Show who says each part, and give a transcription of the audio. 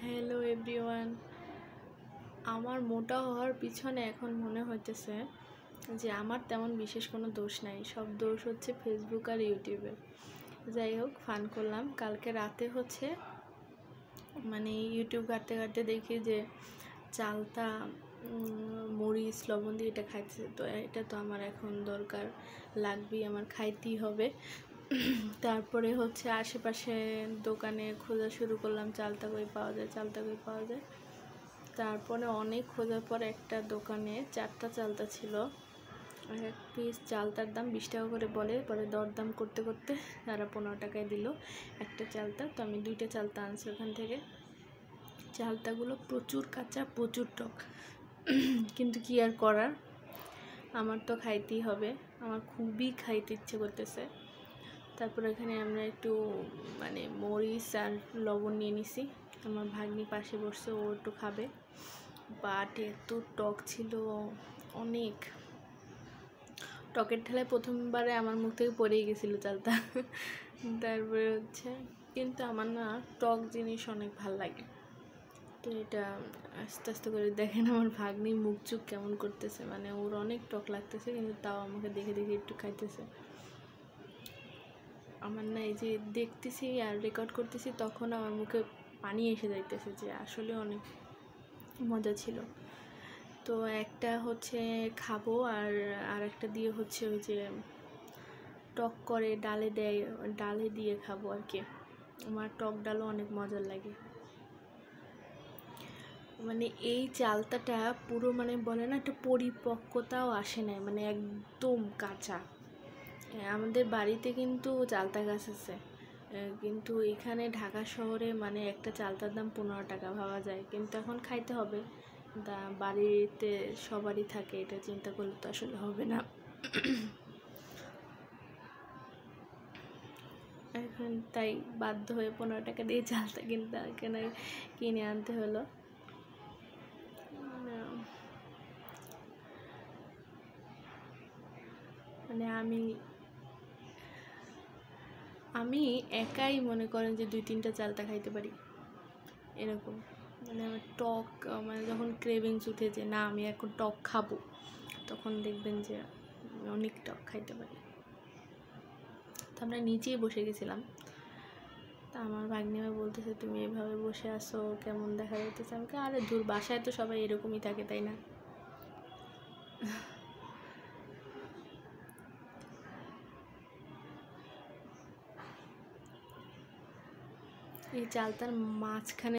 Speaker 1: Hello everyone. আমার মোটা হওয়ার পিছনে এখন মনে হইতেছে যে আমার তেমন বিশেষ কোনো দোষ নাই, সব দোষ হচ্ছে ফেসবুক আর ইউটিউবে। যাই হোক, ফান করলাম। কালকে রাতে হচ্ছে মানে ইউটিউব ঘাঁটতে ঘাঁটতে দেখি যে চালতা মরিচ লবণ দিয়ে এটা খাইতেছে। তো এটা তো আমার এখন দরকার লাগবেই, আমার খাইতেই হবে। তারপরে হচ্ছে আশেপাশে দোকানে খোঁজা শুরু করলাম, চালতা কই পাওয়া যায়, চালতা কই পাওয়া যায়। তারপরে অনেক খোঁজার পর একটা দোকানে 4টা চালতা ছিল। এক পিস চালতার দাম 20 টাকা করে বলে, পরে দরদাম করতে করতে তারা 15 টাকায় দিল একটা চালতা। তো আমি 2টা চালতা আনছি ওখান থেকে। চালতাগুলো প্রচুর কাঁচা, প্রচুর টক, কিন্তু কি আর করার, আমার তো খাইতেই হবে, আমার খুবই খাইতে ইচ্ছে করতেছে। তারপর এখানে আমরা একটু মরিচ আর লবণ নিয়ে নিছি। আমার ভাগ্নি পাশে বসছে, ও একটু খাবে। বাট এত টক ছিল, অনেক টকের ঠেলায় প্রথমবারে আমার মুখ থেকে পড়েই গেছিলো চালটা। তারপরে হচ্ছে, কিন্তু আমার না টক জিনিস অনেক ভাল লাগে। তো এটা আস্তে আস্তে করে দেখেন আমার ভাগ্নির মুখ চুখ কেমন করতেছে, ওর অনেক টক লাগতেছে, কিন্তু তাও আমাকে দেখে দেখে একটু খাইতেছে। আমার না এই যে দেখতেছি আর রেকর্ড করতেছি, তখন আমার মুখে পানি এসে যাইতেছে যে আসলে অনেক মজা ছিল। তো একটা হচ্ছে খাবো, আর একটা দিয়ে হচ্ছে ওই যে টক করে ডালে দেয়, ডালে দিয়ে খাবো আর কি। আমার টক ডালও অনেক মজার লাগে। এই চালতাটা পুরো বলে না, একটা পরিপক্কতাও আসে নাই, একদম কাঁচা। আমাদের বাড়িতে কিন্তু চালতা গাছ আছে, কিন্তু এখানে ঢাকা শহরে একটা চালতার দাম 15 টাকা, ভাবা যায়। কিন্তু এখন খাইতে হবে, বাড়িতে সবারই থাকে, এটা চিন্তা করলে তো আসলে হবে না। এখন তাই বাধ্য হয়ে 15 টাকা দিয়ে চালতা কিনে আনতে হলো। আমি একাই মনে করেন যে 2-3টা চালতা খাইতে পারি, এরকম। আমার টক যখন ক্রেভিংস উঠে যে না আমি এখন টক খাবো, তখন দেখবেন যে অনেক টক খাইতে পারি। তো আমরা নিচেই বসে গেছিলাম। তা আমার ভাগ্নি ভাই বলতেছে, তুমি এভাবে বসে আসো কেমন দেখা যাইতেছে। আমাকে আরে দূর, বাসায় তো সবাই এরকমই থাকে, তাই না? এই চালতার মাঝখানে